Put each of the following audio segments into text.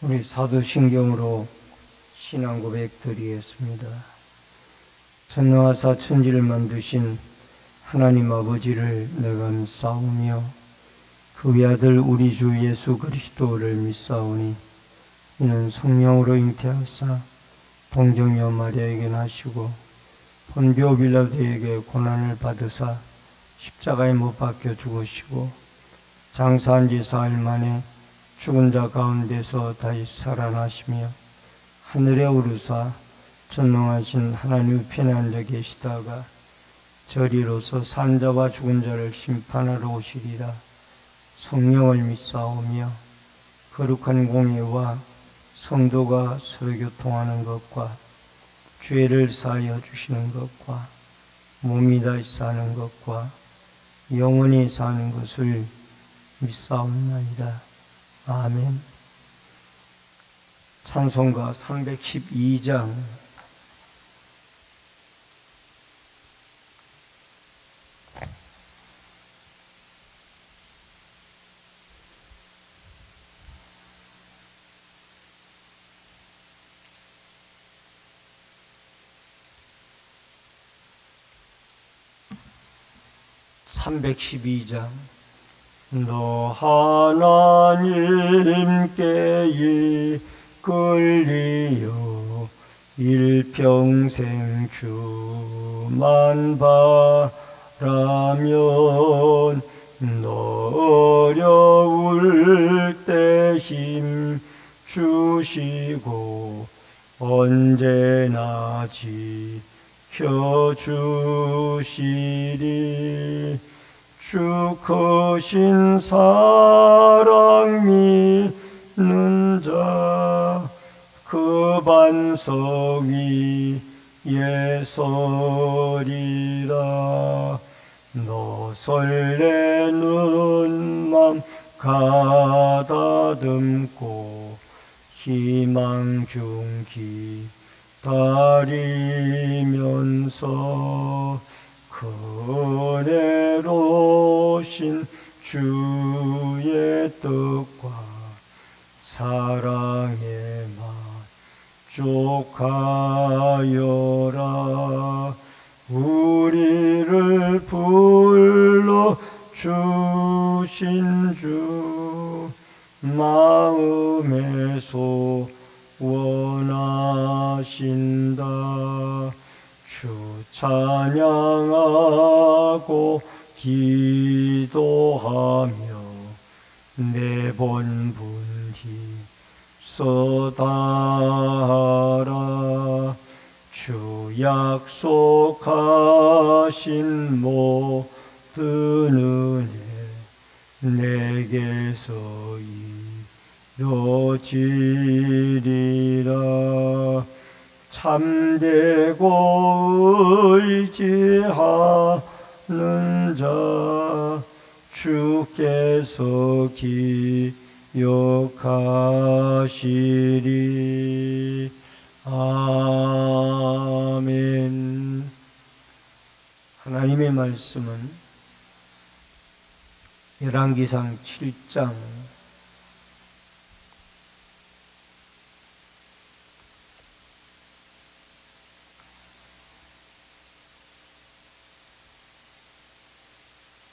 우리 사도신경으로 신앙 고백 드리겠습니다. 전능하사 천지를 만드신 하나님 아버지를 내가 믿사오며 그 외아들 우리 주 예수 그리스도를 믿사오니 이는 성령으로 잉태하사 동정녀 마리아에게 나시고 본디오 빌라도에게 고난을 받으사 십자가에 못 박혀 죽으시고 장사한 지 사흘 만에 죽은 자 가운데서 다시 살아나시며 하늘에 오르사 전능하신 하나님 우편에 앉아 계시다가 저리로서 산 자와 죽은 자를 심판하러 오시리라. 성령을 믿사오며 거룩한 공예와 성도가 서로 교통하는 것과 죄를 사하여 주시는 것과 몸이 다시 사는 것과 영원히 사는 것을 믿사옵나이다. 아멘. 찬송가 312장. 너 하나님께 이끌리어 일평생 주만 바라면 너 어려울 때 힘 주시고 언제나 지켜주시리. 주 크신 사랑 믿는 자 그 반석 위에 서리라. 너 설레는 맘 가다듬고 희망 중 기다리면서 그 은혜로우신 주의 뜻과 사랑에 만족하여라. 우리를 불러 주신 주 마음에 소원하신다. 주 찬양하고 기도하며 내 본분히 써다하라. 주 약속하신 모든 은혜 내게서 이루어지리라. 참되고 의지하는 자 주께서 기억하시리. 아멘. 하나님의 말씀은 열왕기상 7장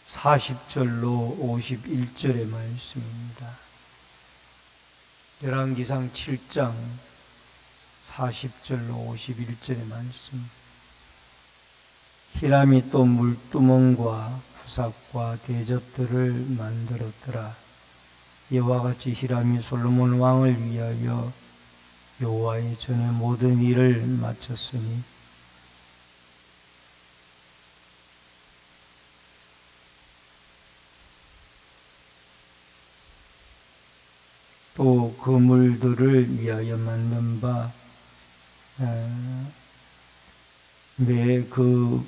40절로 51절의 말씀입니다. 열왕기상 7장 40절로 51절의 말씀. 히람이 또 물두멍과 부삭과 대접들을 만들었더라. 이와 같이 히람이 솔로몬 왕을 위하여 여호와의 전에 모든 일을 마쳤으니 또 그 물들을 위하여 만든 바 매 그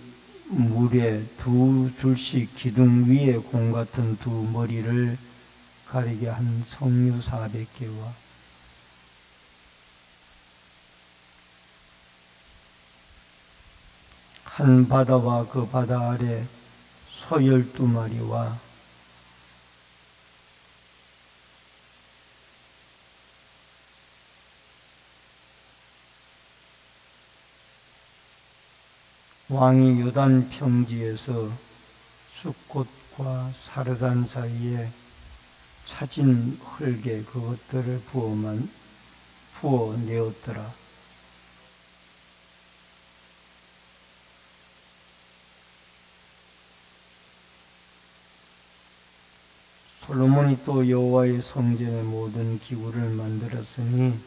물에 두 줄씩 기둥 위에 공 같은 두 머리를 가리게 한 석류 400개와 한 바다와 그 바다 아래 소 12마리와 왕이 요단 평지에서 숫꽃과 사르단 사이에 차진 흙에 그것들을 부어내었더라. 솔로몬이 또 여호와의 성전의 모든 기구를 만들었으니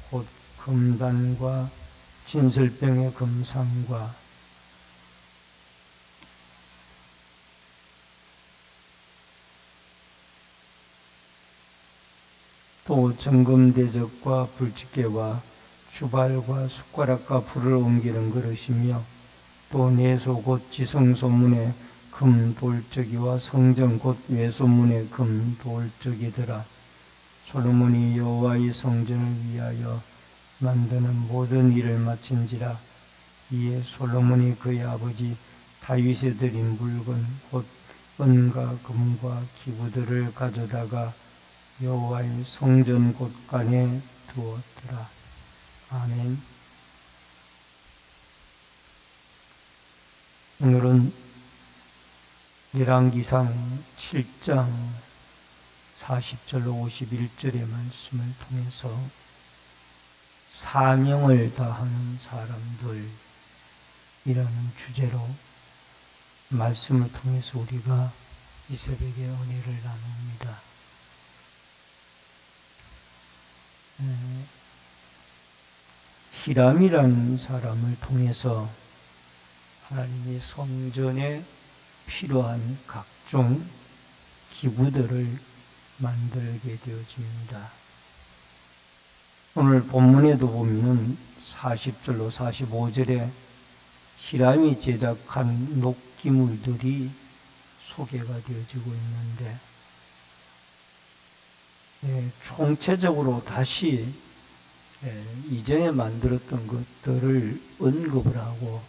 곧 금단과 진설병의 금상과 또 정금대접과 불집게와 주발과 숟가락과 불을 옮기는 그릇이며 또 내소 곧 지성소문의 금돌적이와 성전 곧 외소문의 금돌적이더라. 솔로몬이 여호와의 성전을 위하여 만드는 모든 일을 마친지라. 이에 솔로몬이 그의 아버지 다윗에 드린 물건 곧 은과 금과 기구들을 가져다가 여호와의 성전 곳간에 두었더라. 아멘. 오늘은 열왕기상 7장 40절로 51절의 말씀을 통해서 사명을 다하는 사람들이라는 주제로 말씀을 통해서 우리가 이 새벽에 은혜를 나눕니다. 히람이라는 사람을 통해서 하나님이 성전에 필요한 각종 기구들을 만들게 되어집니다. 오늘 본문에도 보면 40절로 45절에 히람이 제작한 녹기물들이 소개가 되어지고 있는데 총체적으로 다시 이전에 만들었던 것들을 언급을 하고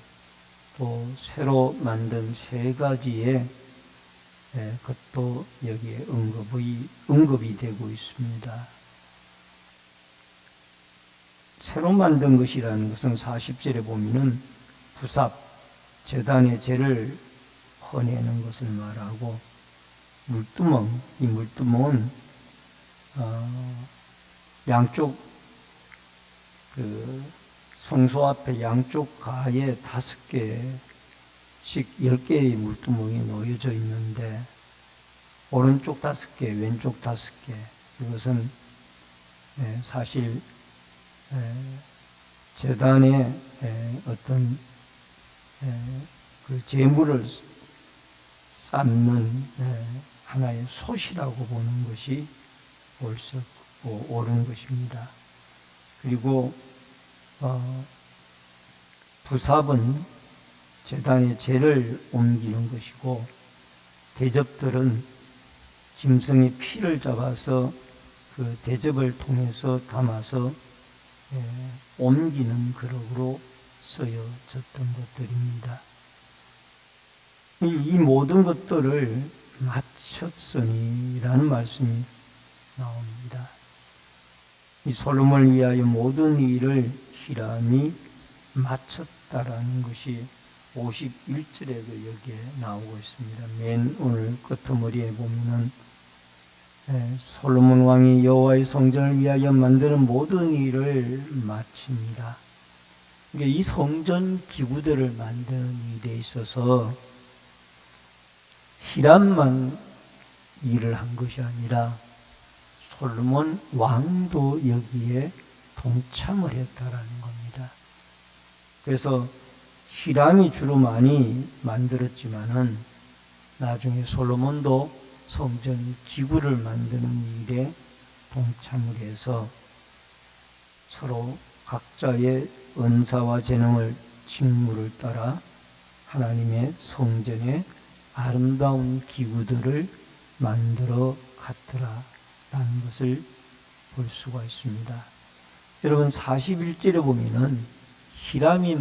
또 새로 만든 세 가지의 것도 여기에 언급이 되고 있습니다. 새로 만든 것이라는 것은 40절에 보면은 부삽, 제단의 재를 퍼내는 것을 말하고 물두멍, 이 물두멍은 양쪽 성소 앞에 양쪽 가에 5개씩 10개의 물두멍이 놓여져 있는데 오른쪽 5개, 왼쪽 5개. 이것은 사실 제단의 어떤 그 제물을 쌓는 하나의 솥이라고 보는 것이 옳은 것입니다. 그리고 부삽은 제단의 재를 옮기는 것이고 대접들은 짐승의 피를 잡아서 그 대접을 통해서 담아서 옮기는 그릇으로 쓰여졌던 것들입니다. 이 모든 것들을 마쳤으니라는 말씀이 나옵니다. 이 솔로몬을 위하여 모든 일을 히람이 마쳤다라는 것이 51절에도 여기에 나오고 있습니다. 맨 오늘 끄트머리에 보면은 솔로몬 왕이 여호와의 성전을 위하여 만드는 모든 일을 마칩니다. 그러니까 이 성전 기구들을 만드는 일에 있어서 히람만 일을 한 것이 아니라 솔로몬 왕도 여기에 동참을 했다라는 겁니다. 그래서 히람이 주로 많이 만들었지만은 나중에 솔로몬도 성전 기구를 만드는 일에 동참을 해서 서로 각자의 은사와 재능을 직무를 따라 하나님의 성전에 아름다운 기구들을 만들어 갔더라라는 것을 볼 수가 있습니다. 여러분 41절에 보면은 히람이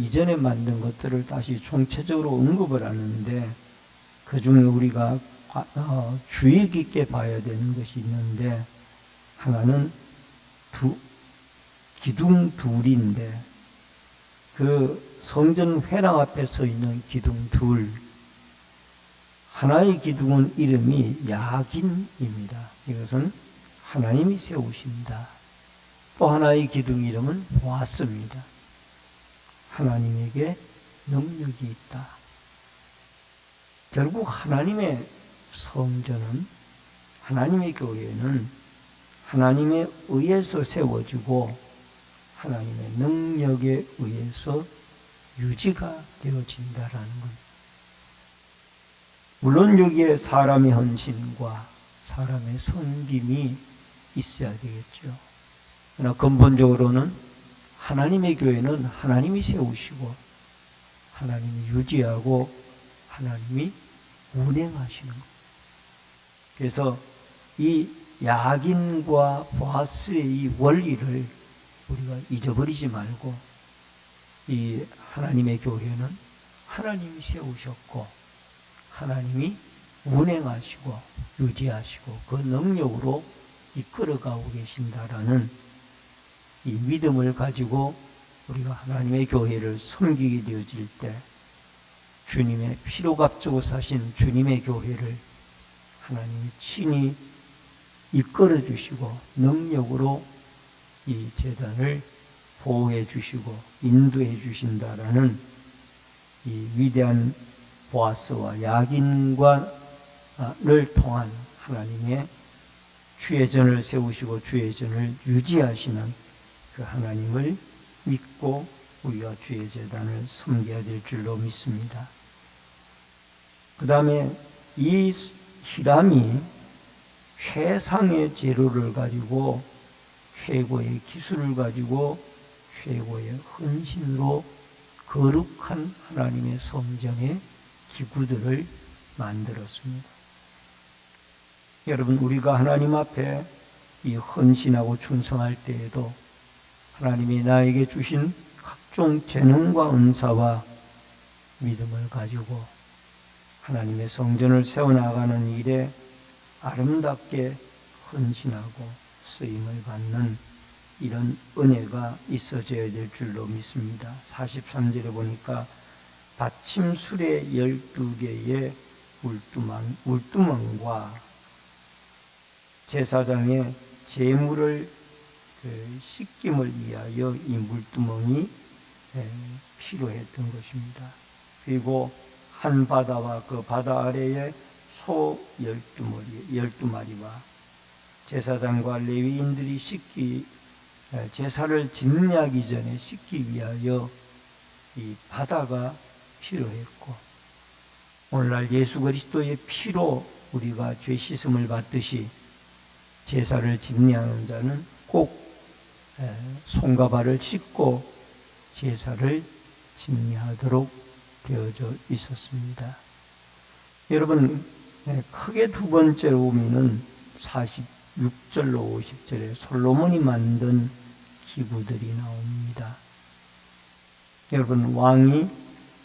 이전에 만든 것들을 다시 총체적으로 언급을 하는데 그 중에 우리가 주의 깊게 봐야 되는 것이 있는데 하나는 기둥 둘인데 그 성전 회랑 앞에 서 있는 기둥 둘, 하나의 기둥은 이름이 야긴입니다. 이것은 하나님이 세우신다. 또 하나의 기둥 이름은 보아스입니다. 하나님에게 능력이 있다. 결국 하나님의 성전은, 하나님의 교회는 하나님에 의해서 세워지고 하나님의 능력에 의해서 유지가 되어진다라는 것. 물론 여기에 사람의 헌신과 사람의 섬김이 있어야 되겠죠. 그러나 근본적으로는 하나님의 교회는 하나님이 세우시고 하나님이 유지하고 하나님이 운행하시는 것. 그래서 이 야긴과 보아스의 이 원리를 우리가 잊어버리지 말고, 이 하나님의 교회는 하나님이 세우셨고 하나님이 운행하시고 유지하시고 그 능력으로 이끌어가고 계신다라는 이 믿음을 가지고 우리가 하나님의 교회를 섬기게 되어질 때, 주님의 피로 값주고 사신 주님의 교회를 하나님이 친히 이끌어 주시고 능력으로 이 제단을 보호해 주시고 인도해 주신다라는 이 위대한 보아스와 야긴과를 통한 하나님의 주의 전을 세우시고 주의 전을 유지하시는 그 하나님을 믿고 우리가 주의 제단을 섬겨야 될 줄로 믿습니다. 그 다음에 이 히람이 최상의 재료를 가지고 최고의 기술을 가지고 최고의 헌신으로 거룩한 하나님의 성전의 기구들을 만들었습니다. 여러분, 우리가 하나님 앞에 이 헌신하고 충성할 때에도 하나님이 나에게 주신 각종 재능과 은사와 믿음을 가지고 하나님의 성전을 세워나가는 일에 아름답게 헌신하고 쓰임을 받는 이런 은혜가 있어져야 될 줄로 믿습니다. 43절에 보니까 받침술의 12개의 물두멍과 제사장의 제물을 씻김을 위하여 이 물두멍이 필요했던 것입니다. 그리고 한 바다와 그 바다 아래에 소 12마리와 제사장과 레위인들이 제사를 집례하기 전에 씻기 위하여 이 바다가 필요했고, 오늘날 예수 그리스도의 피로 우리가 죄 씻음을 받듯이 제사를 집례하는 자는 꼭 손과 발을 씻고 제사를 집례하도록 되어져 있었습니다. 여러분, 크게 두 번째 의미는 46절로 50절에 솔로몬이 만든 기구들이 나옵니다. 여러분, 왕이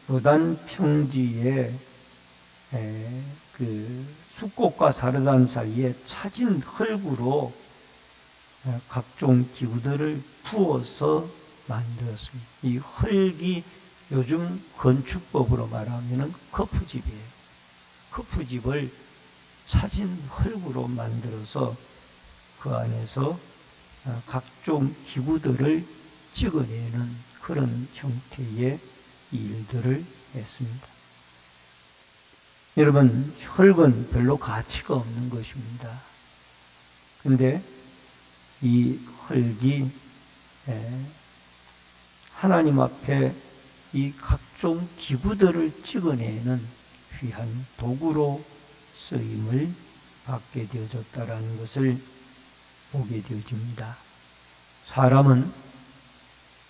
요단 평지에 그 숫꽃과 사르단 사이에 차진 흙으로 각종 기구들을 부어서 만들었습니다. 이 흙이 요즘 건축법으로 말하면 커프집이에요. 커프집을 차진 흙으로 만들어서 그 안에서 각종 기구들을 찍어내는 그런 형태의 일들을 했습니다. 여러분, 흙은 별로 가치가 없는 것입니다. 그런데 이 흙이 하나님 앞에 이 각종 기구들을 찍어내는 귀한 도구로 쓰임을 받게 되어졌다라는 것을 보게 되어집니다. 사람은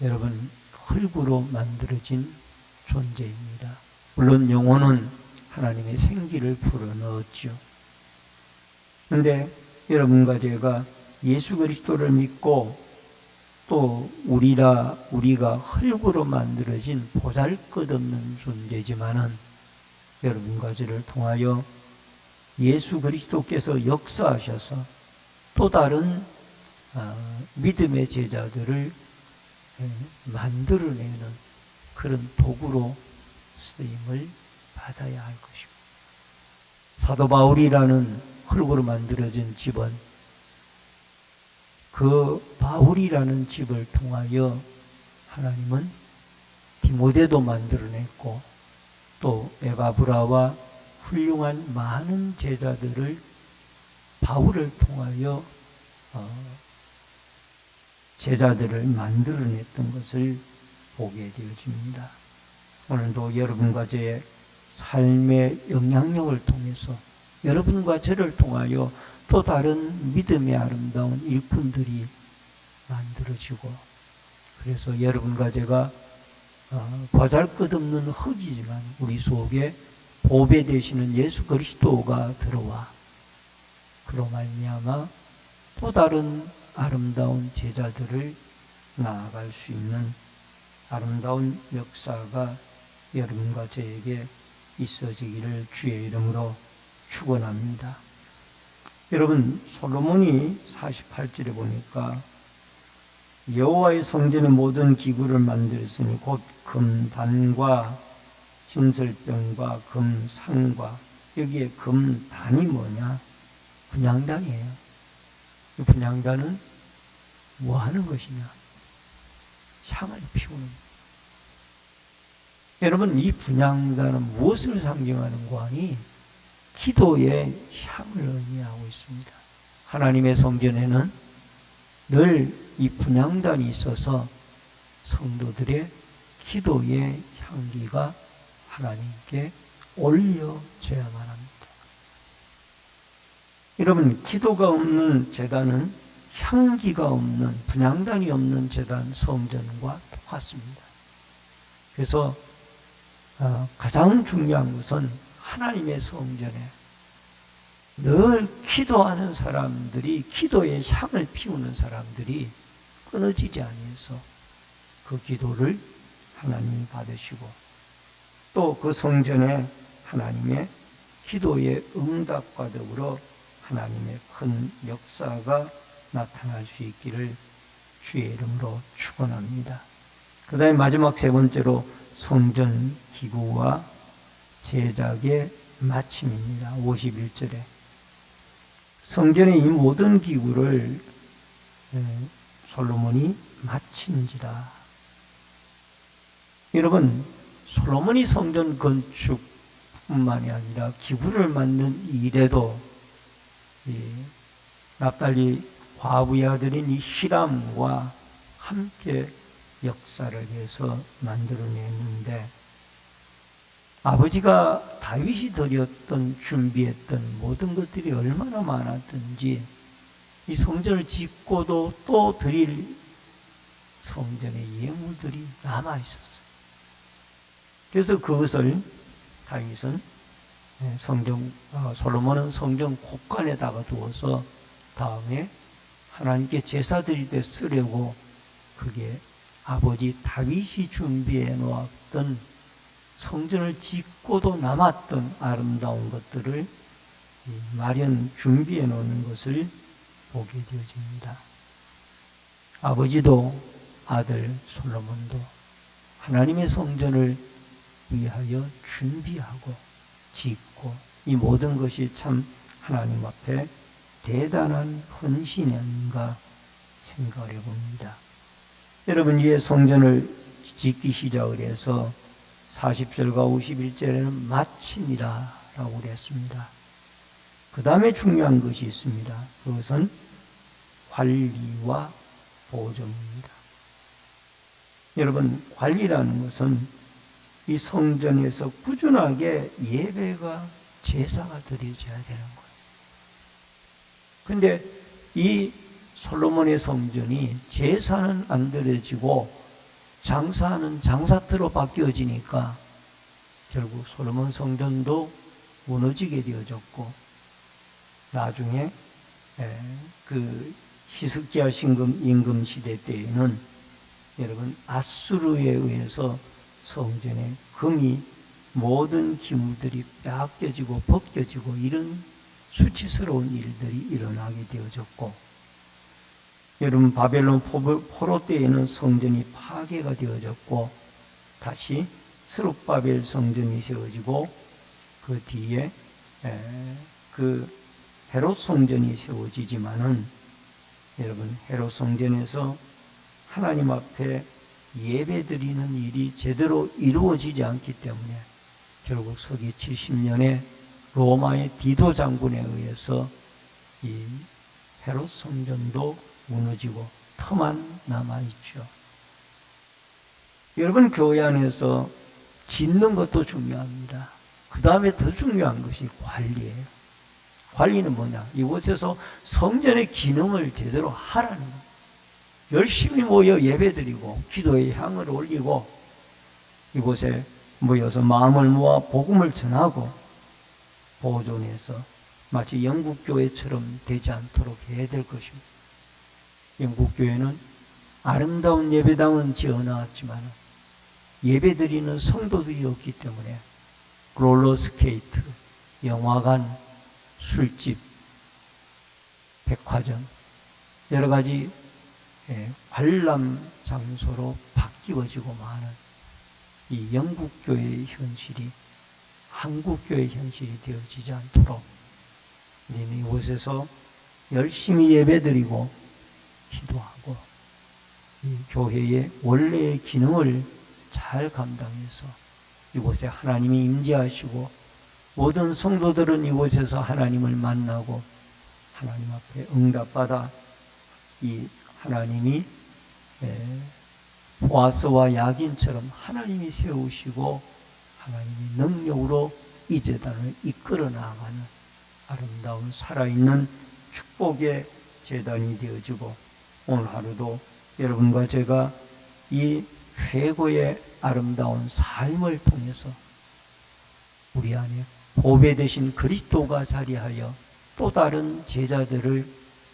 여러분 흙으로 만들어진 존재입니다. 물론 영혼은 하나님의 생기를 불어넣었죠. 그런데 여러분과 제가 예수 그리스도를 믿고 또 우리가 흙으로 만들어진 보잘것없는 존재지만은 여러분과 저를 통하여 예수 그리스도께서 역사하셔서 또 다른 믿음의 제자들을 만들어내는 그런 도구로 쓰임을 받아야 할 것이고, 사도 바울이라는 흙으로 만들어진 집은 그 바울이라는 집을 통하여 하나님은 디모데도 만들어냈고 또 에바브라와 훌륭한 많은 제자들을 바울을 통하여 제자들을 만들어냈던 것을 보게 되어집니다. 오늘도 여러분과 저의 삶의 영향력을 통해서 여러분과 저를 통하여 또 다른 믿음의 아름다운 일꾼들이 만들어지고, 그래서 여러분과 제가 보잘것없는 흙이지만 우리 속에 보배 되시는 예수 그리스도가 들어와 그로 말미암아 또 다른 아름다운 제자들을 나아갈 수 있는 아름다운 역사가 여러분과 저에게 있어지기를 주의 이름으로 축원합니다. 여러분, 솔로몬이 48절에 보니까 여호와의 성전의 모든 기구를 만들었으니 곧 금단과 신설병과 금상과, 여기에 금단이 뭐냐? 분향단이에요. 이 분향단은 뭐 하는 것이냐? 향을 피우는. 여러분, 이 분향단은 무엇을 상징하는고 하니 기도의 향을 의미하고 있습니다. 하나님의 성전에는 늘 이 분향단이 있어서 성도들의 기도의 향기가 하나님께 올려져야만 합니다. 여러분, 기도가 없는 제단은, 향기가 없는, 분향단이 없는 제단, 성전과 똑같습니다. 그래서 가장 중요한 것은 하나님의 성전에 늘 기도하는 사람들이, 기도의 향을 피우는 사람들이 끊어지지 아니해서 그 기도를 하나님이 받으시고 또 그 성전에 하나님의 기도의 응답과 더불어 하나님의 큰 역사가 나타날 수 있기를 주의 이름으로 축원합니다. 그 다음에 마지막 세 번째로 성전 기구와 제작의 마침입니다. 51절에 성전의 이 모든 기구를 솔로몬이 마친지라. 여러분, 솔로몬이 성전 건축뿐만이 아니라 기구를 만든 일에도 납달리 과부의 아들인 이 히람과 함께 역사를 해서 만들어냈는데, 아버지가 다윗이 드렸던, 준비했던 모든 것들이 얼마나 많았던지 이 성전을 짓고도 또 드릴 성전의 예물들이 남아 있었어요. 그래서 그것을 다윗은 솔로몬은 성전 곳간에다가 두어서 다음에 하나님께 제사 드릴 때 쓰려고, 그게 아버지 다윗이 준비해 놓았던 성전을 짓고도 남았던 아름다운 것들을 마련 준비해 놓는 것을 보게 되어집니다. 아버지도 아들 솔로몬도 하나님의 성전을 위하여 준비하고 짓고, 이 모든 것이 참 하나님 앞에 대단한 헌신이 아닌가 생각을 해봅니다. 여러분, 이에 성전을 짓기 시작을 해서 40절과 51절에는 마치니라 라고 그랬습니다. 그 다음에 중요한 것이 있습니다. 그것은 관리와 보존입니다. 여러분, 관리라는 것은 이 성전에서 꾸준하게 예배가, 제사가 드려져야 되는 거예요. 근데 이 솔로몬의 성전이 제사는 안 드려지고 장사는 장사터로 바뀌어지니까 결국 솔로몬 성전도 무너지게 되어졌고, 나중에 그 히스기야 임금 시대 때에는 여러분 아수르에 의해서 성전의 금이, 모든 기물들이 빼앗겨지고 벗겨지고 이런 수치스러운 일들이 일어나게 되어졌고, 여러분 바벨론 포로 때에는 성전이 파괴가 되어졌고, 다시 스룹바벨 성전이 세워지고 그 뒤에 그 헤롯 성전이 세워지지만은 여러분, 헤롯 성전에서 하나님 앞에 예배드리는 일이 제대로 이루어지지 않기 때문에 결국 서기 70년에 로마의 디도 장군에 의해서 이 헤롯 성전도 무너지고 터만 남아있죠. 여러분, 교회 안에서 짓는 것도 중요합니다. 그 다음에 더 중요한 것이 관리예요. 관리는 뭐냐? 이곳에서 성전의 기능을 제대로 하라는 거예요. 열심히 모여 예배드리고 기도의 향을 올리고 이곳에 모여서 마음을 모아 복음을 전하고 보존해서 마치 영국교회처럼 되지 않도록 해야 될 것입니다. 영국교회는 아름다운 예배당은 지어놨지만 예배드리는 성도들이 없기 때문에 롤러스케이트, 영화관, 술집, 백화점, 여러 가지 관람 장소로 바뀌어지고 마는 이 영국교회의 현실이 한국교회의 현실이 되어지지 않도록 우리는 이곳에서 열심히 예배드리고 기도하고 이 교회의 원래의 기능을 잘 감당해서 이곳에 하나님이 임재하시고 모든 성도들은 이곳에서 하나님을 만나고 하나님 앞에 응답받아 이 하나님이 보아스와 야긴처럼 하나님이 세우시고 하나님이 능력으로 이 제단을 이끌어 나가는 아름다운 살아있는 축복의 제단이 되어지고 오늘 하루도 여러분과 제가 이 최고의 아름다운 삶을 통해서 우리 안에 보배 되신 그리스도가 자리하여 또 다른 제자들을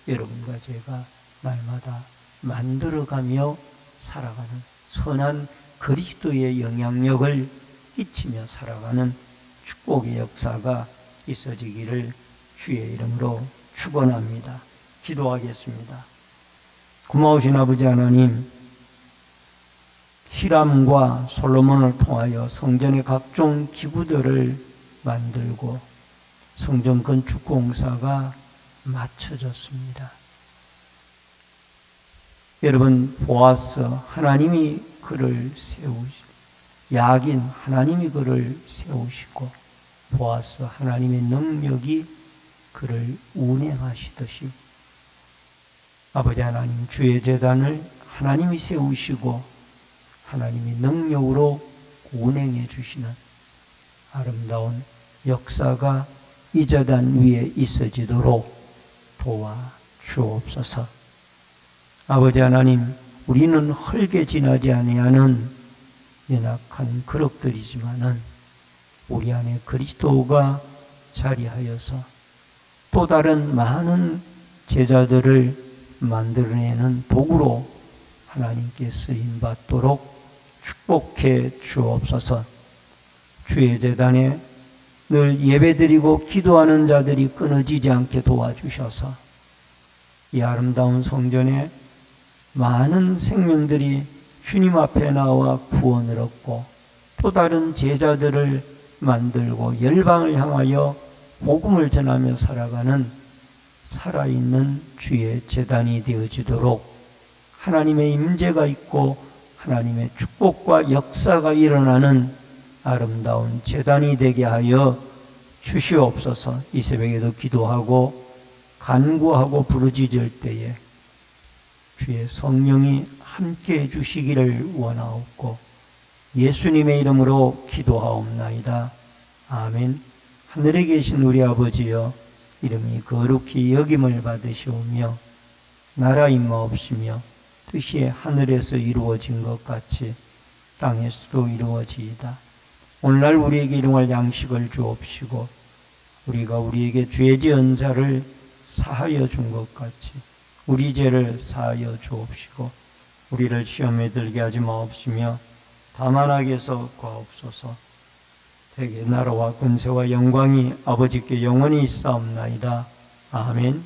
여러분과 제가 날마다 만들어가며 살아가는 선한 그리스도의 영향력을 끼치며 살아가는 축복의 역사가 있어지기를 주의 이름으로 축원합니다. 기도하겠습니다. 고마우신 아버지 하나님, 히람과 솔로몬을 통하여 성전의 각종 기구들을 만들고 성전 건축 공사가 마쳐졌습니다. 여러분, 보아스 하나님이 그를 세우시고 야긴 하나님이 그를 세우시고 보아스 하나님의 능력이 그를 운행하시듯이 아버지 하나님, 주의 제단을 하나님이 세우시고 하나님이 능력으로 운행해 주시는 아름다운 역사가 이 제단 위에 있어지도록 도와 주옵소서. 아버지 하나님, 우리는 헐게 지나지 아니하는 연약한 그릇들이지만은 우리 안에 그리스도가 자리하여서 또 다른 많은 제자들을 만들어내는 도구로 하나님께 쓰임받도록 축복해 주옵소서. 주의 제단에 늘 예배드리고 기도하는 자들이 끊어지지 않게 도와주셔서 이 아름다운 성전에 많은 생명들이 주님 앞에 나와 구원을 얻고 또 다른 제자들을 만들고 열방을 향하여 복음을 전하며 살아가는 살아있는 주의 제단이 되어지도록 하나님의 임재가 있고 하나님의 축복과 역사가 일어나는 아름다운 제단이 되게 하여 주시옵소서. 이 새벽에도 기도하고 간구하고 부르짖을 때에 주의 성령이 함께해 주시기를 원하옵고 예수님의 이름으로 기도하옵나이다. 아멘. 하늘에 계신 우리 아버지여, 이름이 거룩히 여김을 받으시오며 나라 임하옵시며 뜻이 하늘에서 이루어진 것 같이 땅에서도 이루어지이다. 오늘날 우리에게 일용할 양식을 주옵시고 우리가 우리에게 죄 지은 자를 사하여 준 것 같이 우리 죄를 사하여 주옵시고 우리를 시험에 들게 하지 마옵시며 다만 악에서 구하옵소서. 대개 나라와 권세와 영광이 아버지께 영원히 있사옵나이다. 아멘.